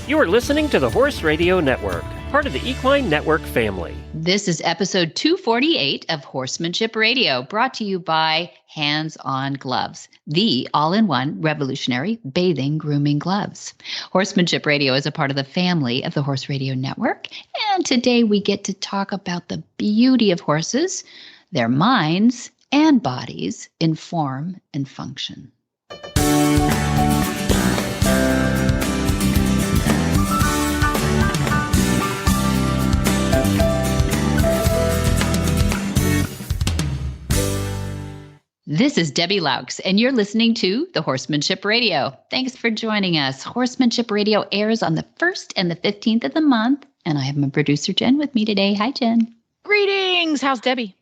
You are listening to the Horse Radio Network, part of the Equine Network family. This is episode 248 of Horsemanship Radio, brought to you by HandsOnGloves, the all-in-one revolutionary bathing grooming gloves. Horsemanship Radio is a part of the family of the Horse Radio Network, and today we get to talk about the beauty of horses, their minds and bodies in form and function. This is Debbie Laux, and you're listening to the Horsemanship Radio. Thanks for joining us. Horsemanship Radio airs on the 1st and the 15th of the month, and I have my producer, Jen, with me today. Hi, Jen. Greetings. How's Debbie?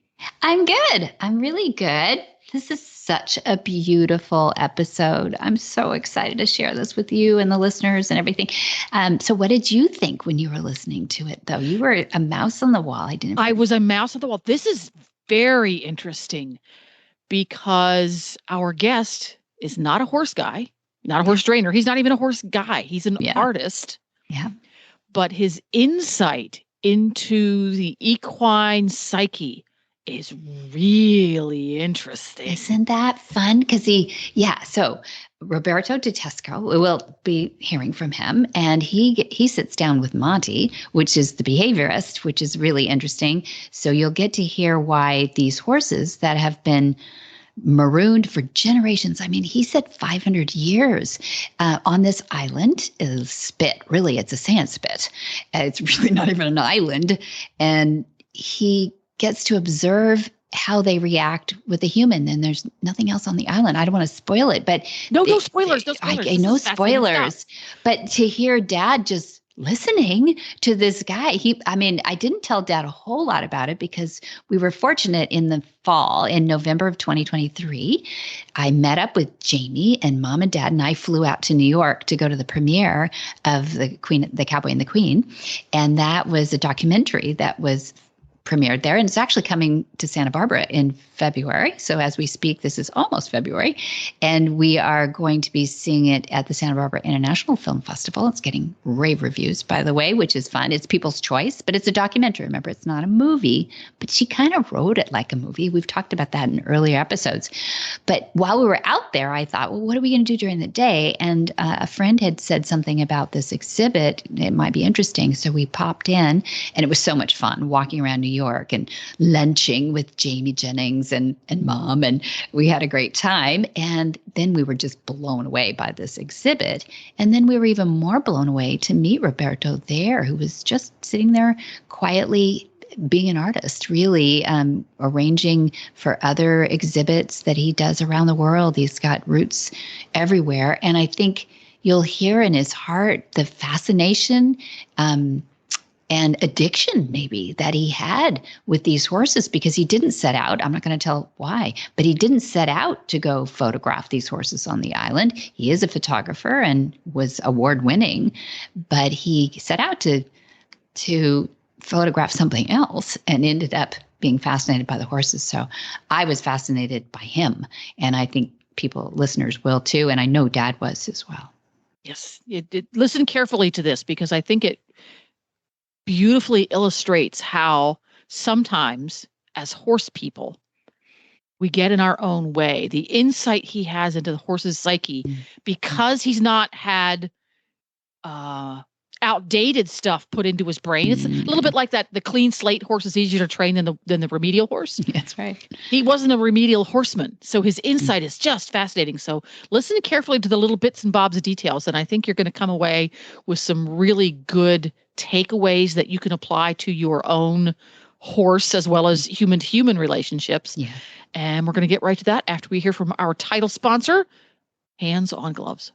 I'm good. I'm really good. This is such a beautiful episode. I'm so excited to share this with you and the listeners and everything. So what did you think when you were listening to it, though? You were a mouse on the wall. I was a mouse on the wall. This is very interesting, because our guest is not a horse guy, not a horse trainer. He's not even a horse guy. He's an artist. Yeah. But his insight into the equine psyche is really interesting. Isn't that fun? Because so Roberto Dutesco, we'll be hearing from him, and he sits down with Monty, which is the behaviorist, which is really interesting. So you'll get to hear why these horses that have been marooned for generations, I mean, he said 500 years on this island is spit. Really, it's a sand spit. It's really not even an island. And he gets to observe how they react with a human, and there's nothing else on the island. I don't want to spoil it, but no spoilers. I know spoilers, but to hear Dad just listening to this guy, I didn't tell Dad a whole lot about it because we were fortunate in the fall, in November of 2023. I met up with Jamie, and Mom and Dad and I flew out to New York to go to the premiere of The Cowboy and the Queen. And that was a documentary that was premiered there, and it's actually coming to Santa Barbara in February. So as we speak, this is almost February, and we are going to be seeing it at the Santa Barbara International Film Festival. It's getting rave reviews, by the way, which is fun. It's people's choice, but it's a documentary. Remember, it's not a movie, but she kind of wrote it like a movie. We've talked about that in earlier episodes. But while we were out there, I thought, well, what are we going to do during the day? And a friend had said something about this exhibit. It might be interesting. So we popped in, and it was so much fun walking around New York and lunching with Jamie Jennings and Mom, and we had a great time. And then we were just blown away by this exhibit. And then we were even more blown away to meet Roberto there, who was just sitting there quietly being an artist, really arranging for other exhibits that he does around the world. He's got roots everywhere. And I think you'll hear in his heart the fascination and addiction maybe that he had with these horses, because he didn't set out, I'm not going to tell why, but he didn't set out to go photograph these horses on the island. He is a photographer and was award winning, but he set out to photograph something else and ended up being fascinated by the horses. So I was fascinated by him, and I think listeners will too. And I know Dad was as well. Yes. Listen carefully to this, because I think it beautifully illustrates how sometimes as horse people, we get in our own way. The insight he has into the horse's psyche, because he's not had outdated stuff put into his brain. It's a little bit like that. The clean slate horse is easier to train than the remedial horse. That's right. He wasn't a remedial horseman, so his insight is just fascinating. So listen carefully to the little bits and bobs of details, and I think you're going to come away with some really good takeaways that you can apply to your own horse as well as human-to-human relationships. Yeah. And we're going to get right to that after we hear from our title sponsor, Hands on Gloves.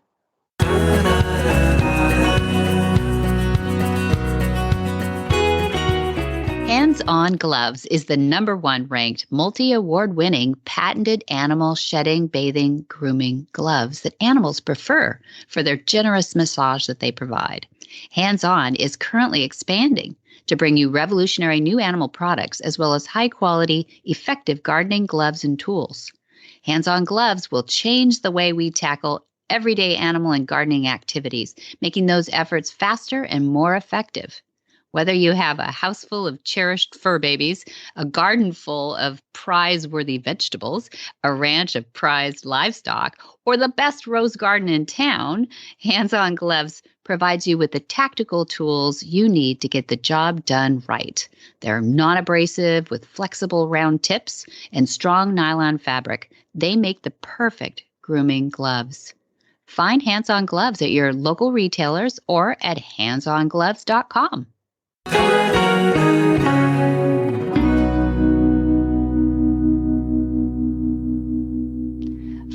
HandsOnGloves is the #1 ranked multi-award winning patented animal shedding, bathing, grooming gloves that animals prefer for their generous massage that they provide. Hands On is currently expanding to bring you revolutionary new animal products as well as high-quality, effective gardening gloves and tools. Hands On Gloves will change the way we tackle everyday animal and gardening activities, making those efforts faster and more effective. Whether you have a house full of cherished fur babies, a garden full of prize-worthy vegetables, a ranch of prized livestock, or the best rose garden in town, Hands On Gloves provides you with the tactical tools you need to get the job done right. They're non-abrasive with flexible round tips and strong nylon fabric. They make the perfect grooming gloves. Find Hands On Gloves at your local retailers or at handsongloves.com.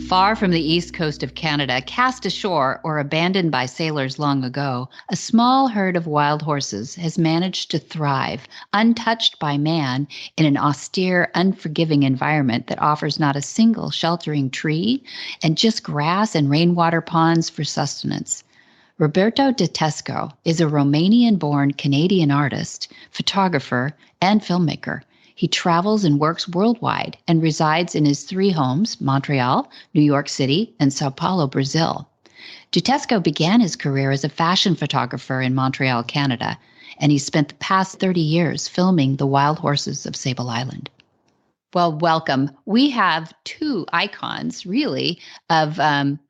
Far from the east coast of Canada, cast ashore or abandoned by sailors long ago, a small herd of wild horses has managed to thrive, untouched by man, in an austere, unforgiving environment that offers not a single sheltering tree and just grass and rainwater ponds for sustenance. Roberto Dutesco is a Romanian-born Canadian artist, photographer, and filmmaker. He travels and works worldwide and resides in his 3 homes, Montreal, New York City, and Sao Paulo, Brazil. Dutesco began his career as a fashion photographer in Montreal, Canada, and he spent the past 30 years filming the wild horses of Sable Island. Well, welcome. We have 2 icons, really, of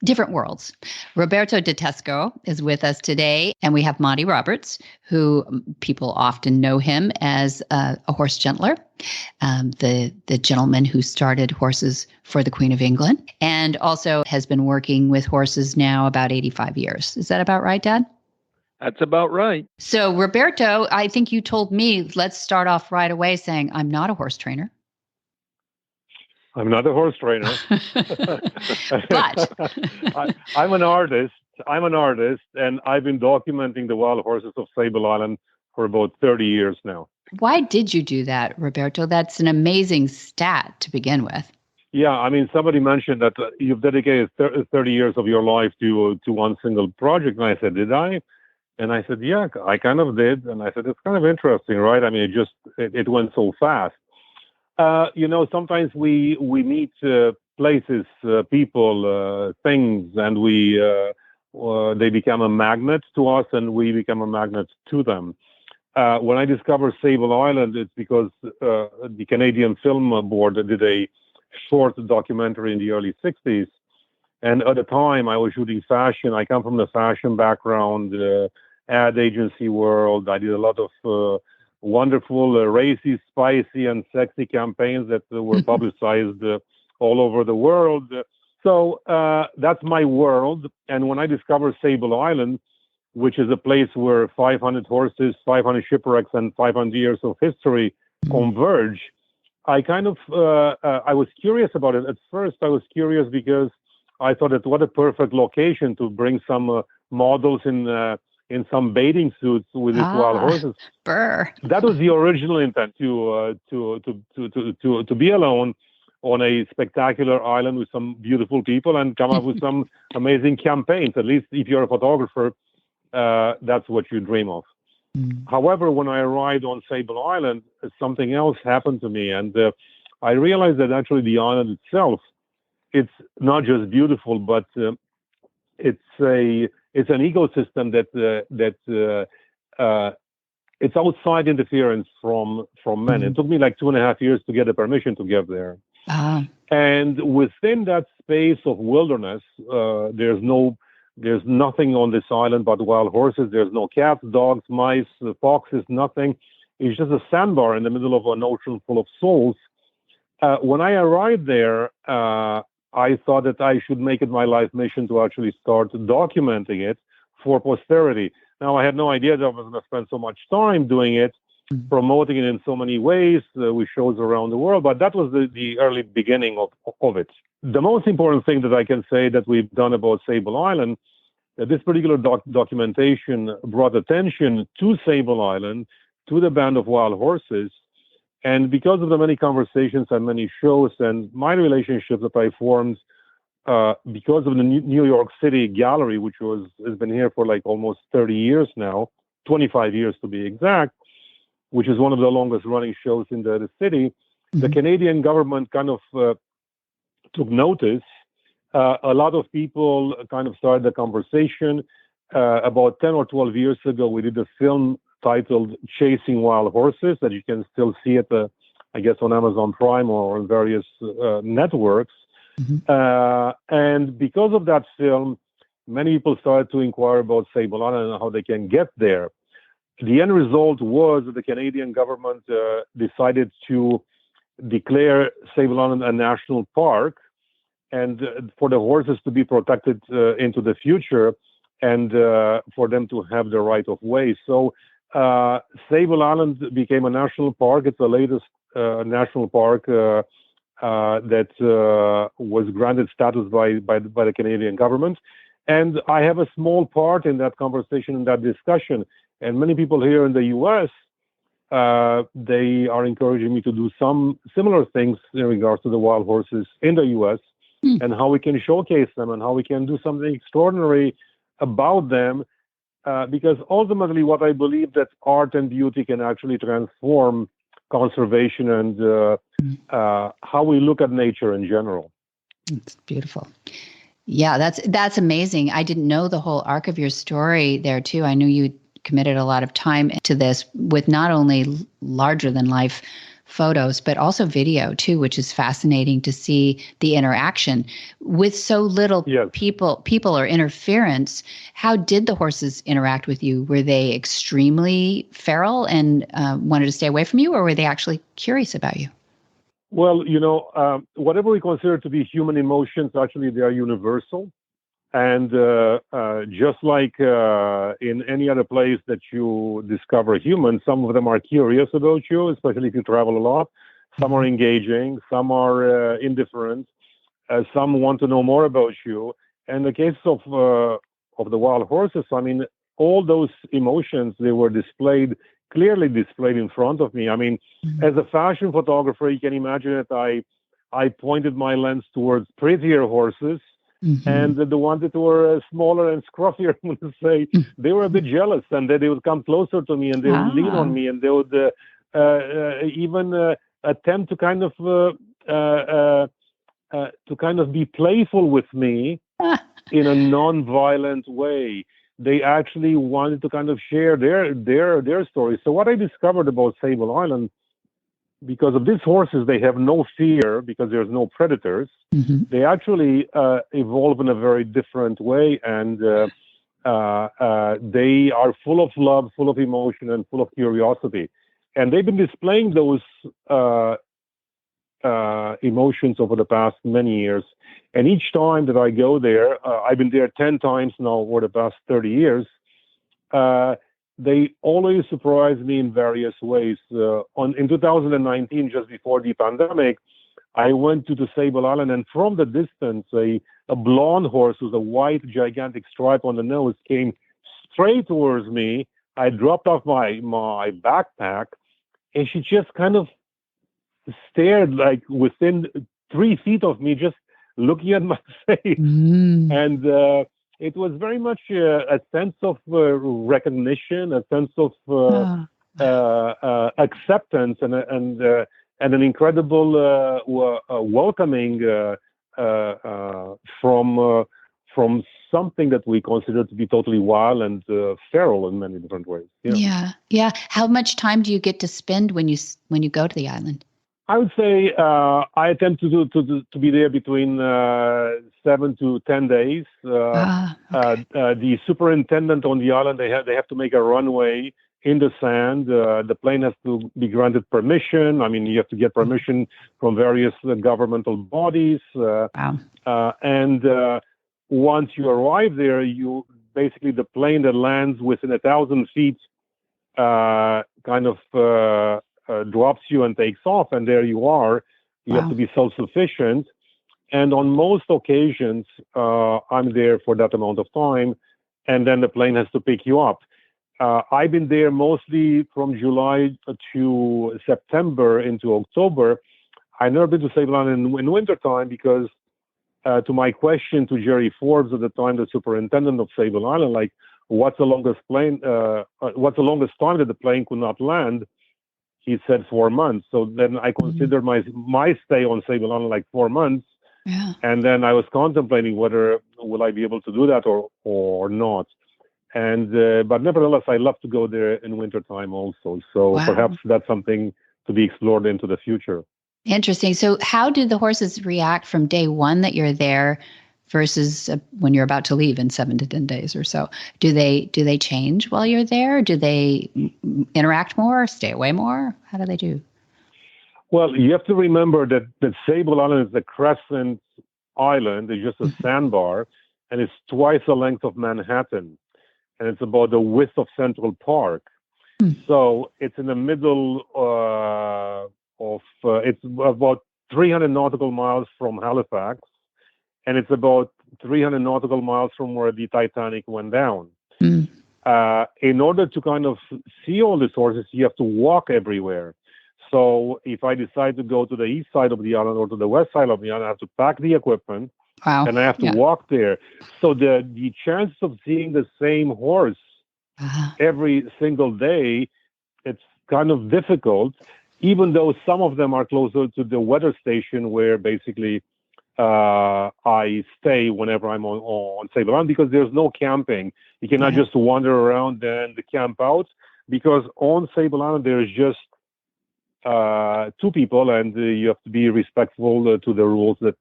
different worlds. Roberto Dutesco is with us today, and we have Monty Roberts, who people often know him as a horse gentler, the gentleman who started horses for the Queen of England, and also has been working with horses now about 85 years. Is that about right, Dad? That's about right. So, Roberto, I think you told me, let's start off right away saying, I'm not a horse trainer. I'm not a horse trainer. But I'm an artist. And I've been documenting the wild horses of Sable Island for about 30 years now. Why did you do that, Roberto? That's an amazing stat to begin with. Yeah, I mean, somebody mentioned that you've dedicated 30 years of your life to one single project. And I said, did I? And I said, yeah, I kind of did. And I said, it's kind of interesting, right? I mean, it went so fast. Sometimes we meet places, people, things, and they become a magnet to us, and we become a magnet to them. When I discovered Sable Island, it's because the Canadian Film Board did a short documentary in the early 60s. And at the time, I was shooting fashion. I come from the fashion background, ad agency world. I did a lot of wonderful, racy, spicy, and sexy campaigns that were publicized all over the world. So that's my world. And when I discovered Sable Island, which is a place where 500 horses, 500 shipwrecks, and 500 years of history converge, I kind of, I was curious about it. At first, I was curious because I thought that what a perfect location to bring some models in some bathing suits with these wild horses. Burr. That was the original intent, to be alone on a spectacular island with some beautiful people and come up with some amazing campaigns. At least if you're a photographer, that's what you dream of. However, when I arrived on Sable Island, something else happened to me, and I realized that actually the island itself, it's not just beautiful, but it's an ecosystem that it's outside interference from men. It took me like 2.5 years to get the permission to get there. And within that space of wilderness, there's nothing on this island but wild horses. There's no cats, dogs, mice, foxes, nothing. It's just a sandbar in the middle of an ocean full of souls. When I arrived there, I thought that I should make it my life mission to actually start documenting it for posterity. Now, I had no idea that I was going to spend so much time doing it, promoting it in so many ways with shows around the world, but that was the early beginning of it. The most important thing that I can say that we've done about Sable Island, that this particular documentation brought attention to Sable Island, to the band of wild horses. And because of the many conversations and many shows and my relationships that I formed, because of the New York City Gallery, which has been here for like almost 30 years now, 25 years to be exact, which is one of the longest running shows in the city, the Canadian government kind of took notice a lot of people kind of started the conversation. About 10 or 12 years ago, we did a film titled Chasing Wild Horses that you can still see at I guess, on Amazon Prime or on various networks. And because of that film, many people started to inquire about Sable Island and how they can get there. The end result was that the Canadian government decided to declare Sable Island a national park, and for the horses to be protected into the future, and for them to have the right of way. So Sable Island became a national park. It's the latest national park that was granted status by the Canadian government. And I have a small part in that conversation, in that discussion. And many people here in the U.S., they are encouraging me to do some similar things in regards to the wild horses in the U.S. and how we can showcase them and how we can do something extraordinary about them. Because ultimately what I believe that art and beauty can actually transform conservation and how we look at nature in general. It's beautiful. Yeah, that's amazing. I didn't know the whole arc of your story there too. I knew you committed a lot of time to this with not only larger than life photos, but also video too, which is fascinating to see the interaction with so little people or interference. How did the horses interact with you? Were they extremely feral and wanted to stay away from you, or were they actually curious about you? Well, whatever we consider to be human emotions, actually they are universal. And just like in any other place that you discover humans, some of them are curious about you, especially if you travel a lot. Some are engaging, some are indifferent, some want to know more about you. And in the case of the wild horses, I mean, all those emotions, they were clearly displayed in front of me. I mean, as a fashion photographer, you can imagine that I pointed my lens towards prettier horses. And the ones that were smaller and scruffier, I would say, they were a bit jealous, and they would come closer to me, and they would lean on me, and they would even attempt to kind of be playful with me in a non-violent way. They actually wanted to kind of share their stories. So what I discovered about Sable Island, because of these horses, they have no fear because there's no predators. They actually evolve in a very different way, and they are full of love, full of emotion, and full of curiosity. And they've been displaying those emotions over the past many years. And each time that I go there, I've been there 10 times now over the past 30 years, they always surprise me in various ways. In 2019, just before the pandemic, I went to the Sable Island, and from the distance, a blonde horse with a white, gigantic stripe on the nose came straight towards me. I dropped off my backpack, and she just kind of stared like within 3 feet of me, just looking at my face. And it was very much a sense of recognition, a sense of acceptance, and an incredible welcoming from something that we consider to be totally wild and feral in many different ways. Yeah. How much time do you get to spend when you go to the island? I would say I attempt to be there between 7 to 10 days. The superintendent on the island, they have to make a runway in the sand. The plane has to be granted permission. I mean, you have to get permission from various governmental bodies. And once you arrive there, basically the plane that lands within 1,000 feet kind of drops you and takes off, and there you are. You have to be self-sufficient. And on most occasions, I'm there for that amount of time, and then the plane has to pick you up. I've been there mostly from July to September into October. I've never been to Sable Island in wintertime because, to my question to Jerry Forbes at the time, the superintendent of Sable Island, like, what's the longest time that the plane could not land? He said 4 months. So then I considered my stay on Sable Island like 4 months. Yeah. And then I was contemplating whether will I be able to do that or not. And but nevertheless, I love to go there in wintertime also. So Wow. perhaps that's something to be explored into the future. Interesting. So how do the horses react from day one that you're there versus when you're about to leave in 7 to 10 days or so? Do they change while you're there? Do they interact more, stay away more? How do they do? Well, you have to remember that Sable Island is a crescent island. It's just a sandbar, and it's twice the length of Manhattan, and it's about the width of Central Park. So it's in the middle it's about 300 nautical miles from Halifax, and it's about 300 nautical miles from where the Titanic went down. In order to kind of see all these horses, you have to walk everywhere. So if I decide to go to the east side of the island or to the west side of the island, I have to pack the equipment, and I have to walk there. So the chances of seeing the same horse every single day, it's kind of difficult, even though some of them are closer to the weather station where basically I stay whenever I'm on Sable Island, because there's no camping. You cannot just wander around and camp out, because on Sable Island there is just 2 people, and you have to be respectful to the rules that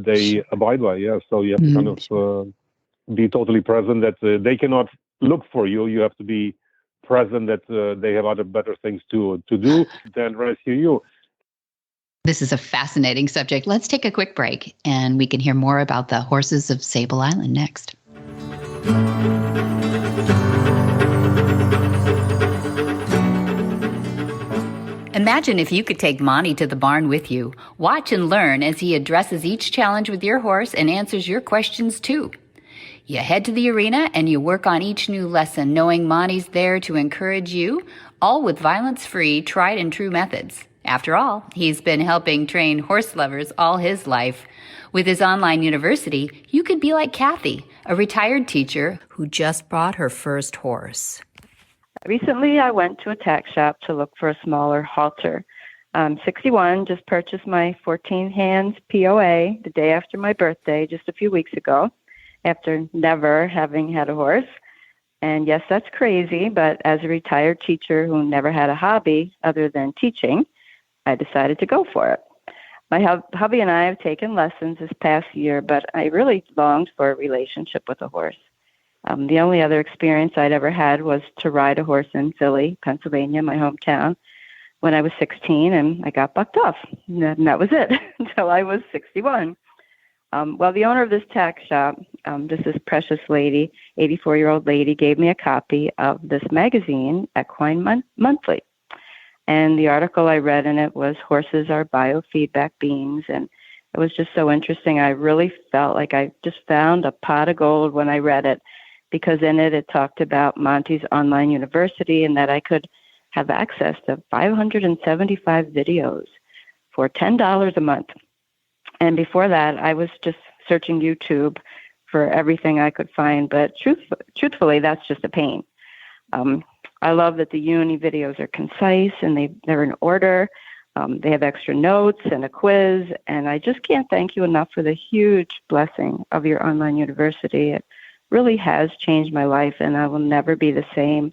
they abide by. Yeah, so you have to kind of be totally present. That they cannot look for you. You have to be present. That they have other better things to do than rescue you. This is a fascinating subject. Let's take a quick break, and we can hear more about the horses of Sable Island next. Imagine if you could take Monty to the barn with you. Watch and learn as he addresses each challenge with your horse and answers your questions too. You head to the arena and you work on each new lesson, knowing Monty's there to encourage you, all with violence-free, tried and true methods. After all, he's been helping train horse lovers all his life. With his online university, you could be like Kathy, a retired teacher who just bought her first horse. Recently, I went to a tack shop to look for a smaller halter. I'm 61, just purchased my 14 hands POA the day after my birthday, just a few weeks ago, after never having had a horse. And yes, that's crazy, but as a retired teacher who never had a hobby other than teaching, I decided to go for it. My hubby and I have taken lessons this past year, but I really longed for a relationship with a horse. The only other experience I'd ever had was to ride a horse in Philly, Pennsylvania, my hometown, when I was 16, and I got bucked off. And that was it until I was 61. Well, the owner of this tack shop, this precious lady, 84-year-old lady, gave me a copy of this magazine, Equine Monthly. And the article I read in it was Horses Are Biofeedback Beings. And it was just so interesting. I really felt like I just found a pot of gold when I read it, because in it talked about Monty's online university and that I could have access to 575 videos for $10 a month. And before that, I was just searching YouTube for everything I could find. But truthfully, that's just a pain. I love that the uni videos are concise and they're in order. They have extra notes and a quiz. And I just can't thank you enough for the huge blessing of your online university. It really has changed my life, and I will never be the same.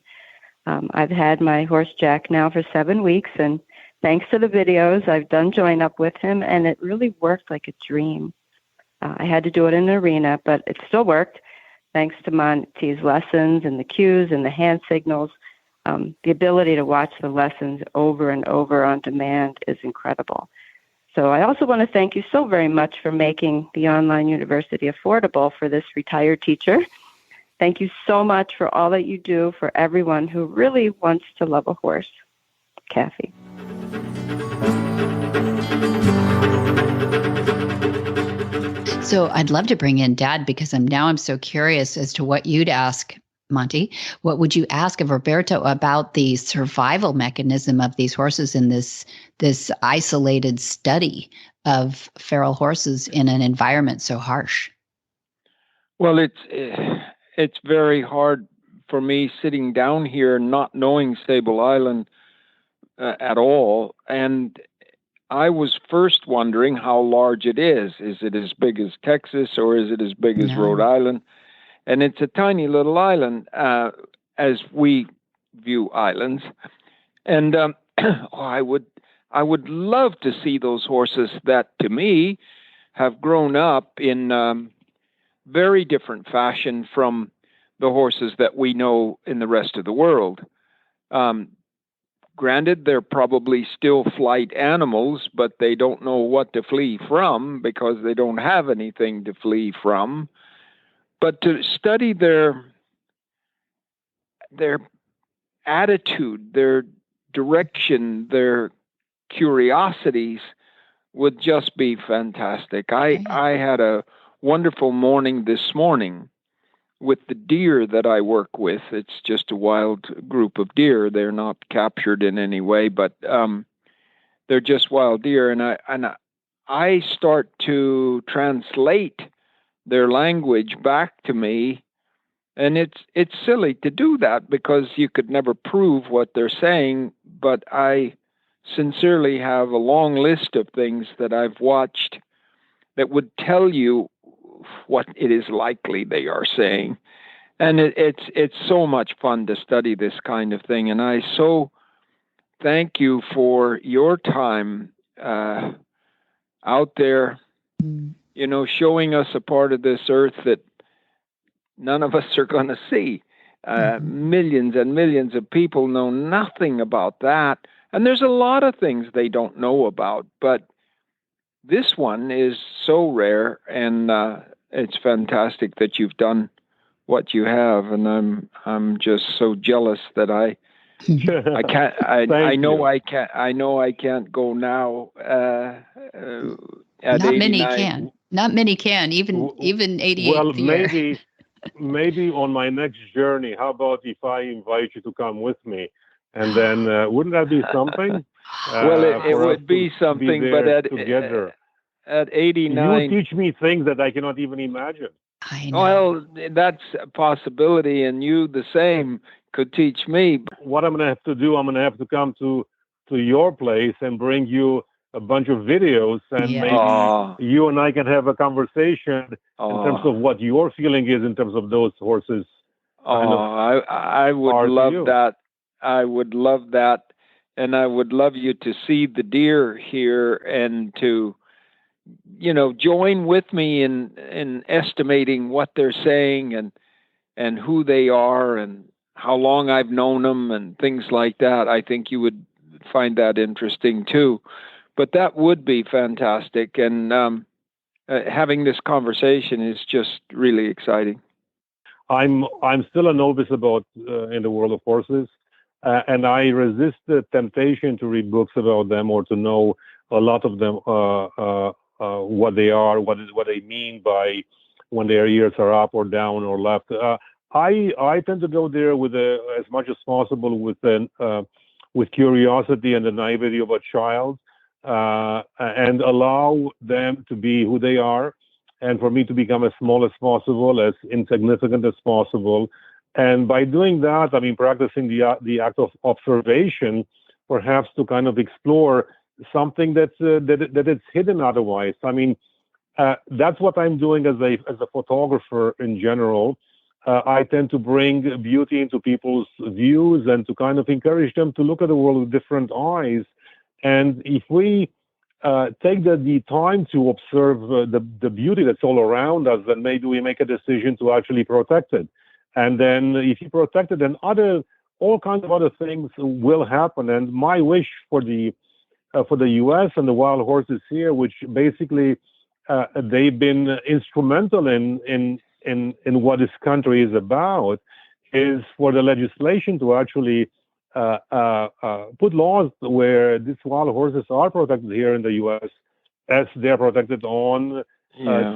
I've had my horse Jack now for 7 weeks, and thanks to the videos, I've done join up with him, and it really worked like a dream. I had to do it in an arena, but it still worked, thanks to Monty's lessons and the cues and the hand signals. The ability to watch the lessons over and over on demand is incredible. So I also want to thank you so very much for making the online university affordable for this retired teacher. Thank you so much for all that you do for everyone who really wants to love a horse. Kathy. So I'd love to bring in Dad, because I'm so curious as to what you'd ask Monty. What would you ask of Roberto about the survival mechanism of these horses in this isolated study of feral horses in an environment so harsh? Well, it's very hard for me sitting down here not knowing Sable Island at all, and I was first wondering how large it is. Is it as big as Texas or is it as big as Rhode Island? And it's a tiny little island, as we view islands. And I would love to see those horses that, to me, have grown up in very different fashion from the horses that we know in the rest of the world. Granted, they're probably still flight animals, but they don't know what to flee from because they don't have anything to flee from. But to study their attitude, their direction, their curiosities would just be fantastic. I had a wonderful morning this morning with the deer that I work with. It's just a wild group of deer. They're not captured in any way, but they're just wild deer. And I start to translate their language back to me. And it's silly to do that because you could never prove what they're saying, but I sincerely have a long list of things that I've watched that would tell you what it is likely they are saying. And it's so much fun to study this kind of thing. And I so thank you for your time out there, showing us a part of this earth that none of us are going to see. Millions and millions of people know nothing about that. And there's a lot of things they don't know about, but this one is so rare, and it's fantastic that you've done what you have. And I'm just so jealous that I can't. I know I can't go now. At Not 89. many can. Not many can. Even 88. Well, maybe on my next journey. How about if I invite you to come with me? And then wouldn't that be something? Well, it would be something, but at 89, you teach me things that I cannot even imagine. I know. Well, that's a possibility, and you the same could teach me. What I'm going to have to do, I'm going to have to come to your place and bring you a bunch of videos, and maybe you and I can have a conversation in terms of what your feeling is in terms of those horses. I would love that. I would love that. And I would love you to see the deer here and to, join with me in estimating what they're saying and who they are and how long I've known them and things like that. I think you would find that interesting too. But that would be fantastic. And having this conversation is just really exciting. I'm still a novice about in the world of horses. And I resist the temptation to read books about them or to know a lot of them, what they are, what they mean by when their ears are up or down or left. I tend to go there with as much as possible with curiosity and the naivety of a child, and allow them to be who they are, and for me to become as small as possible, as insignificant as possible. And by doing that, I mean, practicing the act of observation, perhaps to kind of explore something that is hidden otherwise. I mean, that's what I'm doing as a photographer in general. I tend to bring beauty into people's views and to kind of encourage them to look at the world with different eyes. And if we take the time to observe the beauty that's all around us, then maybe we make a decision to actually protect it. And then if you protect it, then all kinds of other things will happen. And my wish for the U.S. and the wild horses here, which basically they've been instrumental in what this country is about, is for the legislation to actually put laws where these wild horses are protected here in the U.S. as they're protected on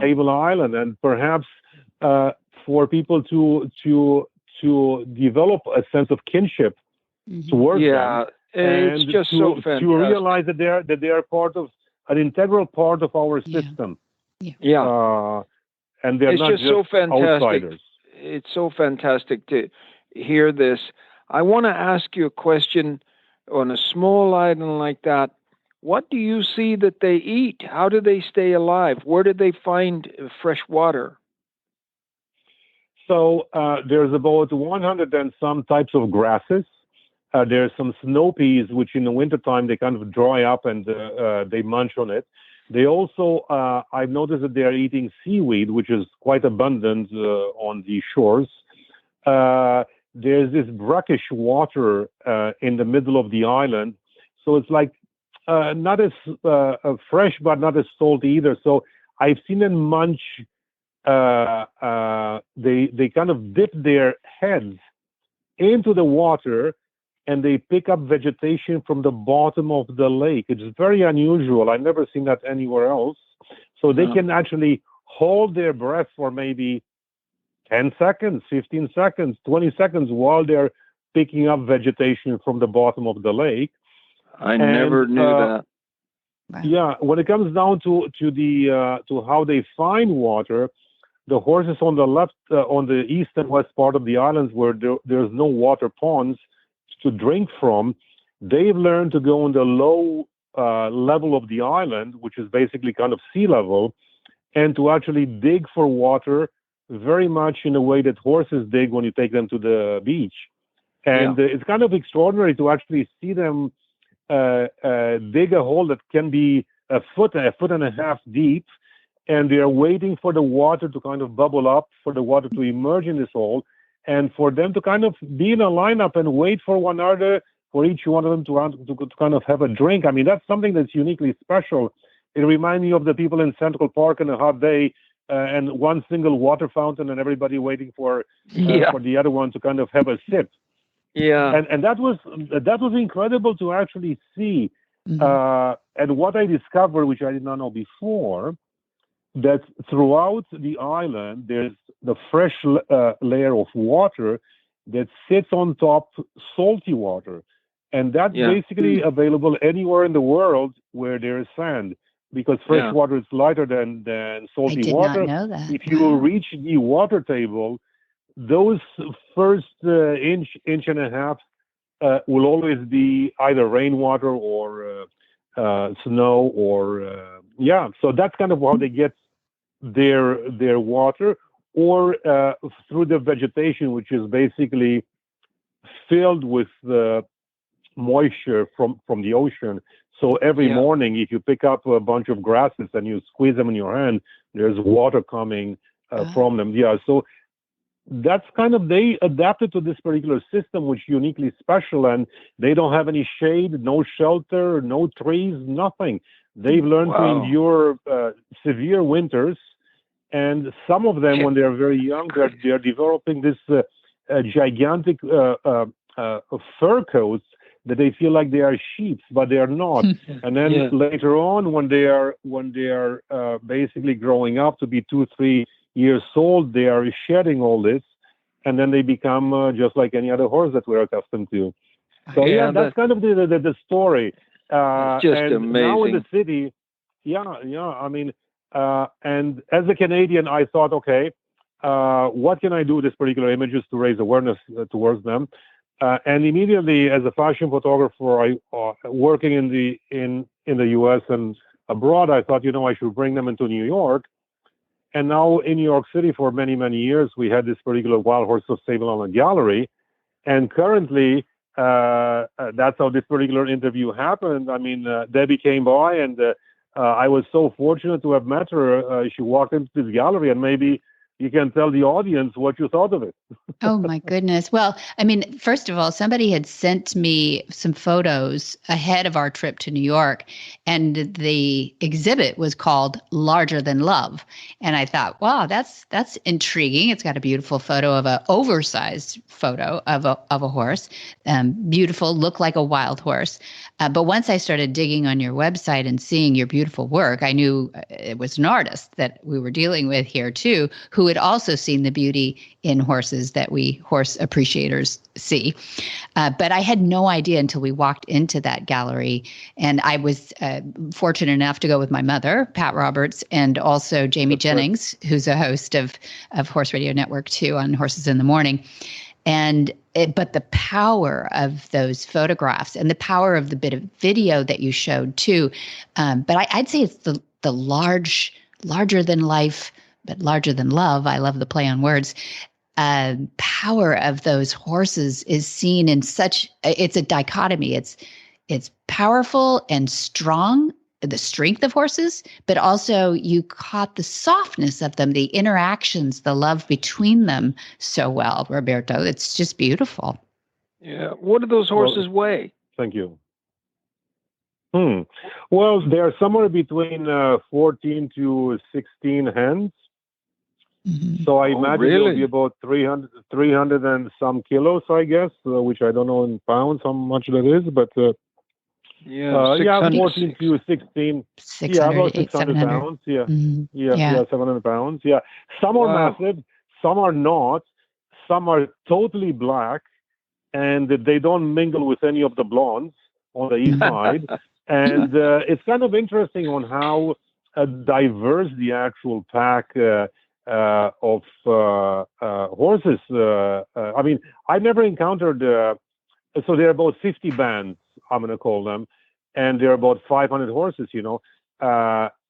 Sable Island, and perhaps for people to develop a sense of kinship towards them. It's just so fantastic to realize that they are part of an integral part of our system. And they're not just so fantastic. Outsiders. It's so fantastic to hear this. I want to ask you a question. On a small island like that, what do you see that they eat? How do they stay alive? Where do they find fresh water? So there's about 100 and some types of grasses. There's some snow peas, which in the wintertime, they kind of dry up and they munch on it. They also, I've noticed that they're eating seaweed, which is quite abundant on the shores. There's this brackish water in the middle of the island. So it's like not as fresh, but not as salty either. So I've seen them munch. They kind of dip their heads into the water and they pick up vegetation from the bottom of the lake. It's very unusual. I've never seen that anywhere else. So they can actually hold their breath for maybe 10 seconds, 15 seconds, 20 seconds while they're picking up vegetation from the bottom of the lake. I never knew that. Wow. Yeah, when it comes down to how they find water, the horses on the left, on the east and west part of the islands where there's no water ponds to drink from, they've learned to go on the low level of the island, which is basically kind of sea level, and to actually dig for water very much in a way that horses dig when you take them to the beach. And it's kind of extraordinary to actually see them dig a hole that can be a foot and a half deep, and they're waiting for the water to kind of bubble up, for the water to emerge in this hole, and for them to kind of be in a lineup and wait for one another, for each one of them to kind of have a drink. I mean, that's something that's uniquely special. It reminds me of the people in Central Park on a hot day and one single water fountain and everybody waiting for the other one to kind of have a sip. Yeah. And that was incredible to actually see. And what I discovered, which I did not know before, that throughout the island, there's the fresh layer of water that sits on top salty water. And that's basically available anywhere in the world where there is sand, because fresh water is lighter than salty water. I did not know that. If you reach the water table, those first inch and a half will always be either rainwater or snow or So that's kind of how they get their water, or through the vegetation, which is basically filled with moisture from the ocean. So every morning, if you pick up a bunch of grasses and you squeeze them in your hand, there's water coming from them. So that's kind of, they adapted to this particular system, which is uniquely special, and they don't have any shade, no shelter, no trees, nothing. They've learned to endure severe winters, and some of them, when they're very young, they're developing this gigantic fur coats that they feel like they are sheep, but they are not. And then later on, when they are basically growing up to be 2-3 years old, they are shedding all this, and then they become just like any other horse that we're accustomed to. So that's kind of the story. It's just amazing. Now in the city, I mean, and as a Canadian, I thought, okay, what can I do with this particular images to raise awareness towards them? And immediately, as a fashion photographer, I working in the U.S. and abroad, I thought, I should bring them into New York. And now in New York City, for many, many years, we had this particular wild horse of Sable on a gallery. And currently, that's how this particular interview happened. I mean, Debbie came by, and I was so fortunate to have met her. She walked into this gallery, and maybe you can tell the audience what you thought of it. Oh, my goodness. Well, I mean, first of all, somebody had sent me some photos ahead of our trip to New York, and the exhibit was called Larger Than Love. And I thought, wow, that's intriguing. It's got a beautiful photo of an oversized photo of a horse. Beautiful, looked like a wild horse. But once I started digging on your website and seeing your beautiful work, I knew it was an artist that we were dealing with here too, who had also seen the beauty in horses that we horse appreciators see. But I had no idea until we walked into that gallery. And I was fortunate enough to go with my mother, Pat Roberts, and also Jamie Jennings, who's a host of Horse Radio Network too, on Horses in the Morning. And but the power of those photographs and the power of the bit of video that you showed too. But I'd say it's the larger than life, but larger than love. I love the play on words. Power of those horses is seen in it's a dichotomy. It's powerful and strong, the strength of horses, but also you caught the softness of them, the interactions, the love between them so well, Roberto. It's just beautiful. Yeah. What do those horses weigh? Thank you. Well, they're somewhere between 14 to 16 hands. Mm-hmm. So I imagine really? it'll be about 300 and some kilos, I guess, which I don't know in pounds how much that is, but 14 to 16. 600, about 600 700 pounds. Yeah. Mm-hmm. Yeah, 700 pounds. Yeah. Some are massive, some are not, some are totally black, and they don't mingle with any of the blondes on the east side. And it's kind of interesting on how diverse the actual pack of horses. I mean, I've never encountered, so there are about 50 bands, I'm going to call them, and there are about 500 horses, you know.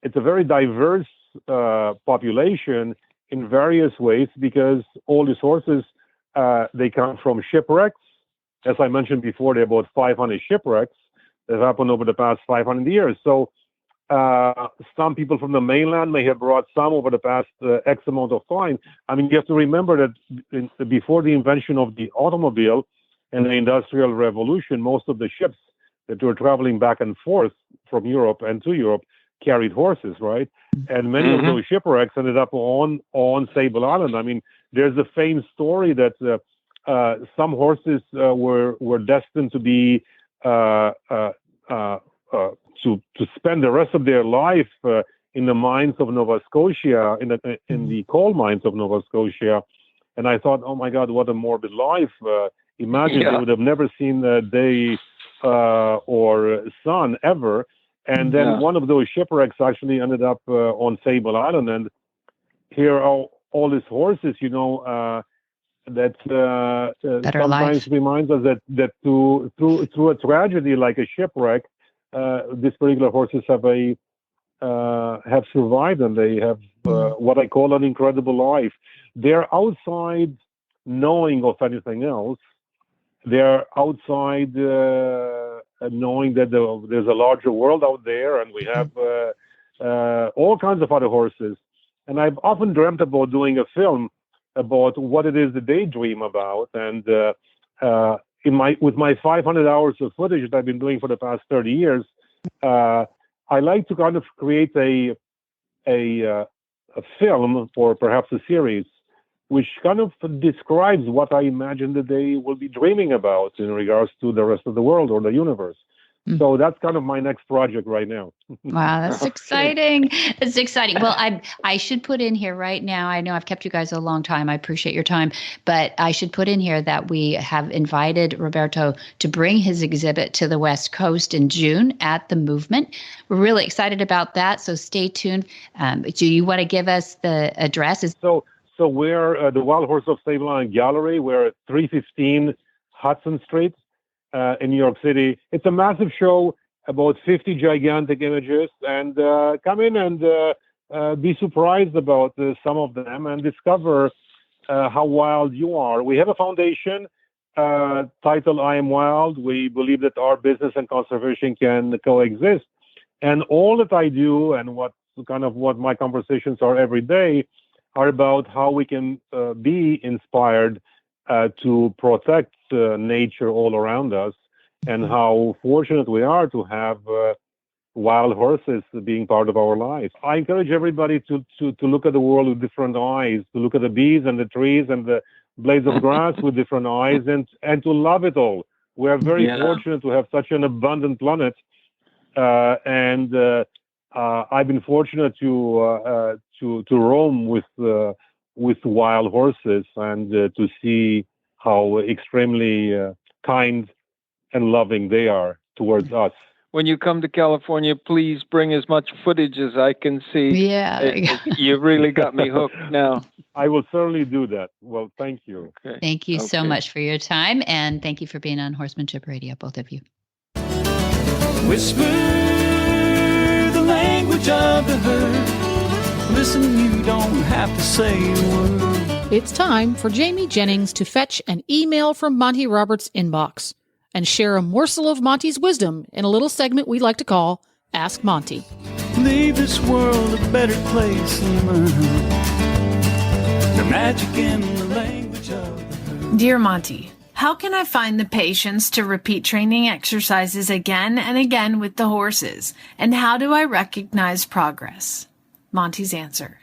It's a very diverse population in various ways because all these horses, they come from shipwrecks. As I mentioned before, there are about 500 shipwrecks that happened over the past 500 years. So some people from the mainland may have brought some over the past X amount of time. I mean, you have to remember that before the invention of the automobile and the Industrial Revolution, most of the ships that were traveling back and forth from Europe and to Europe carried horses, right? And many of those shipwrecks ended up on Sable Island. I mean, there's a famous story that some horses were destined to be to spend the rest of their life in the mines of Nova Scotia, in the coal mines of Nova Scotia. And I thought, oh my God, what a morbid life! Imagine they would have never seen the day or sun ever. And then one of those shipwrecks actually ended up on Sable Island. And here are all these horses, you know, that sometimes reminds us that through a tragedy like a shipwreck, these particular horses have survived, and they have what I call an incredible life. They're outside knowing of anything else. They're outside knowing that there's a larger world out there, and we have all kinds of other horses. And I've often dreamt about doing a film about what it is that they dream about. And with my 500 hours of footage that I've been doing for the past 30 years, I like to kind of create a film or perhaps a series which kind of describes what I imagine that they will be dreaming about in regards to the rest of the world or the universe. So that's kind of my next project right now. Wow, that's exciting. It's exciting. Well, I should put in here right now, I know I've kept you guys a long time. I appreciate your time, but I should put in here that we have invited Roberto to bring his exhibit to the West Coast in June at the Movement. We're really excited about that, so stay tuned. Do you want to give us the address? So we're the Wild Horse of Sable Island Gallery. We're at 315 Hudson Street. In New York City. It's a massive show, about 50 gigantic images, and come in and be surprised about some of them and discover how wild you are. We have a foundation titled I Am Wild. We believe that our business and conservation can coexist. And all that I do and what my conversations are every day are about how we can be inspired to protect nature all around us, and how fortunate we are to have wild horses being part of our lives. I encourage everybody to look at the world with different eyes, to look at the bees and the trees and the blades of grass with different eyes, and to love it all. We are very fortunate to have such an abundant planet, and I've been fortunate to roam with wild horses and to see how extremely kind and loving they are towards us. When you come to California, please bring as much footage as I can see. Yeah. You really got me hooked now. I will certainly do that. Well, thank you. Okay. Thank you so Okay. much for your time, and thank you for being on Horsemanship Radio, both of you. Whisper the language of the herd. Listen, you don't have to say a word. It's time for Jamie Jennings to fetch an email from Monty Roberts' inbox and share a morsel of Monty's wisdom in a little segment we like to call Ask Monty. Leave this world a better place than mine. The magic in the language of the herd. Dear Monty, how can I find the patience to repeat training exercises again and again with the horses? And how do I recognize progress? Monty's answer.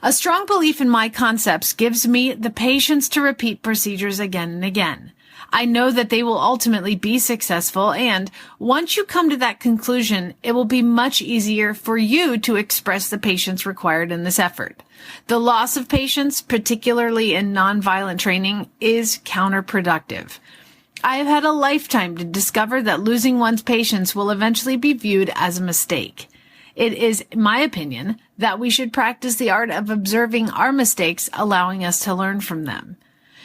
A strong belief in my concepts gives me the patience to repeat procedures again and again. I know that they will ultimately be successful, and once you come to that conclusion, it will be much easier for you to express the patience required in this effort. The loss of patience, particularly in nonviolent training, is counterproductive. I have had a lifetime to discover that losing one's patience will eventually be viewed as a mistake. It is my opinion that we should practice the art of observing our mistakes, allowing us to learn from them.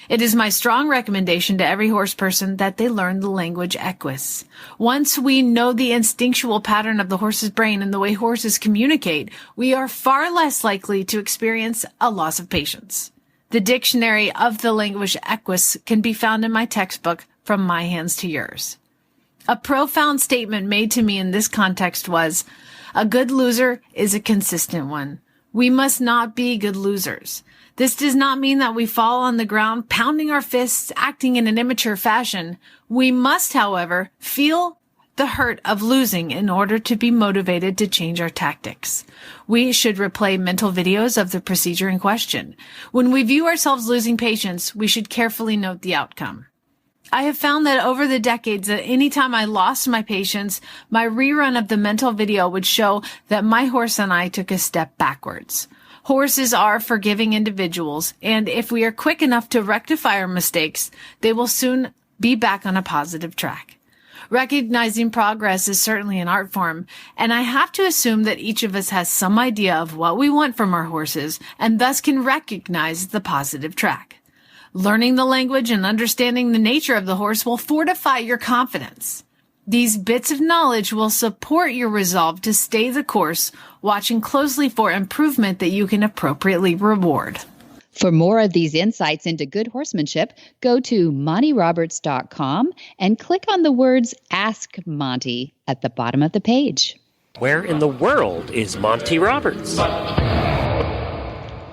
It is my strong recommendation to every horse person that they learn the language equus. Once we know the instinctual pattern of the horse's brain and the way horses communicate, we are far less likely to experience a loss of patience. The dictionary of the language equus can be found in my textbook, From My Hands to Yours. A profound statement made to me in this context was, a good loser is a consistent one. We must not be good losers. This does not mean that we fall on the ground, pounding our fists, acting in an immature fashion. We must, however, feel the hurt of losing in order to be motivated to change our tactics. We should replay mental videos of the procedure in question. When we view ourselves losing patience, we should carefully note the outcome. I have found that over the decades that any time I lost my patience, my rerun of the mental video would show that my horse and I took a step backwards. Horses are forgiving individuals, and if we are quick enough to rectify our mistakes, they will soon be back on a positive track. Recognizing progress is certainly an art form, and I have to assume that each of us has some idea of what we want from our horses, and thus can recognize the positive track. Learning the language and understanding the nature of the horse will fortify your confidence. These bits of knowledge will support your resolve to stay the course, watching closely for improvement that you can appropriately reward. For more of these insights into good horsemanship, go to MontyRoberts.com and click on the words Ask Monty at the bottom of the page. Where in the world is Monty Roberts?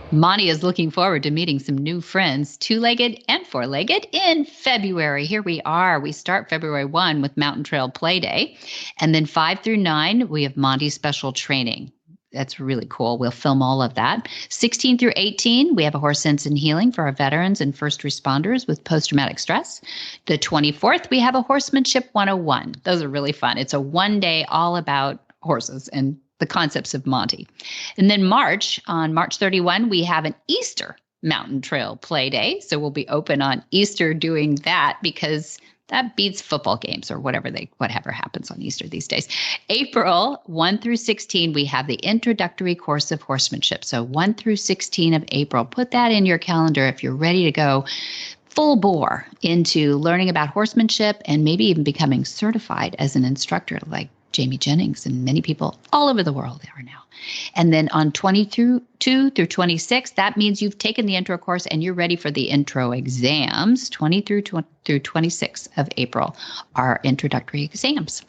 Monty is looking forward to meeting some new friends, two-legged and four-legged, in February. Here we are. We start February 1 with Mountain Trail Play Day. And then 5 through 9, we have Monty Special Training. That's really cool. We'll film all of that. 16 through 18, we have a Horse Sense and Healing for our veterans and first responders with post-traumatic stress. The 24th, we have a Horsemanship 101. Those are really fun. It's a one-day all about horses and the concepts of Monty. And then on March 31, we have an Easter Mountain Trail Play Day. So we'll be open on Easter doing that because that beats football games or whatever happens on Easter these days. April 1 through 16, we have the introductory course of horsemanship. So 1 through 16 of April, put that in your calendar if you're ready to go full bore into learning about horsemanship and maybe even becoming certified as an instructor like Jamie Jennings and many people all over the world are now. And then on 22 through 26, that means you've taken the intro course and you're ready for the intro exams. 20 through 26 of April are introductory exams.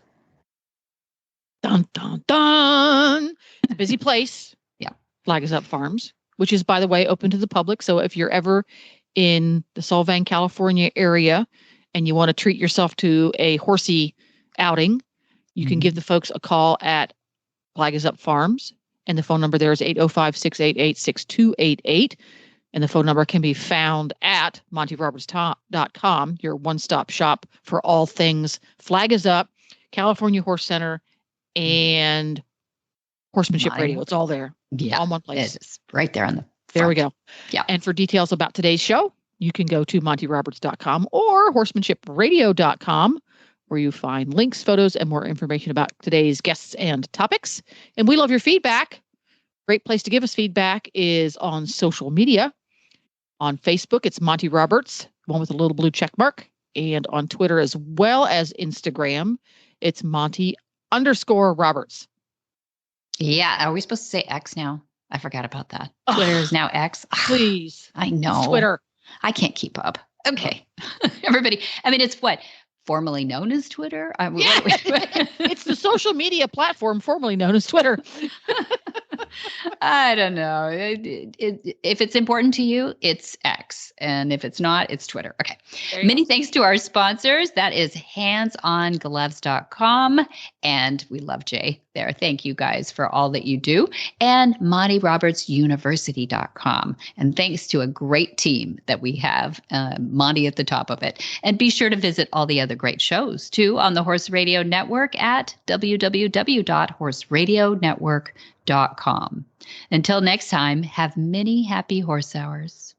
Dun, dun, dun. Busy place. Yeah. Flag is Up Farms, which is, by the way, open to the public. So if you're ever in the Solvang, California area and you want to treat yourself to a horsey outing, you can give the folks a call at Flag is Up Farms, and the phone number there is 805-688-6288. And the phone number can be found at montyroberts.com, your one-stop shop for all things Flag is Up, California Horse Center, and Horsemanship Radio. It's all there. Yeah. All in one place. It is right there on the front. There we go. Yeah. And for details about today's show, you can go to montyroberts.com or horsemanshipradio.com, where you find links, photos, and more information about today's guests and topics. And we love your feedback. Great place to give us feedback is on social media. On Facebook, it's Monty Roberts, one with a little blue check mark. And on Twitter as well as Instagram, it's Monty_Roberts. Yeah. Are we supposed to say X now? I forgot about that. Twitter is now X. Please. I know. Twitter. I can't keep up. Okay. Everybody. I mean, it's what? Formerly known as Twitter? Yeah. It's the social media platform formerly known as Twitter. I don't know. If it's important to you, it's X. And if it's not, it's Twitter. Okay. Many thanks to our sponsors. That is HandsOnGloves.com. And we love Jay there. Thank you guys for all that you do. And MontyRobertsUniversity.com. And thanks to a great team that we have, Monty at the top of it. And be sure to visit all the other great shows too on the Horse Radio Network at www.horseradionetwork.com. Until next time, have many happy horse hours.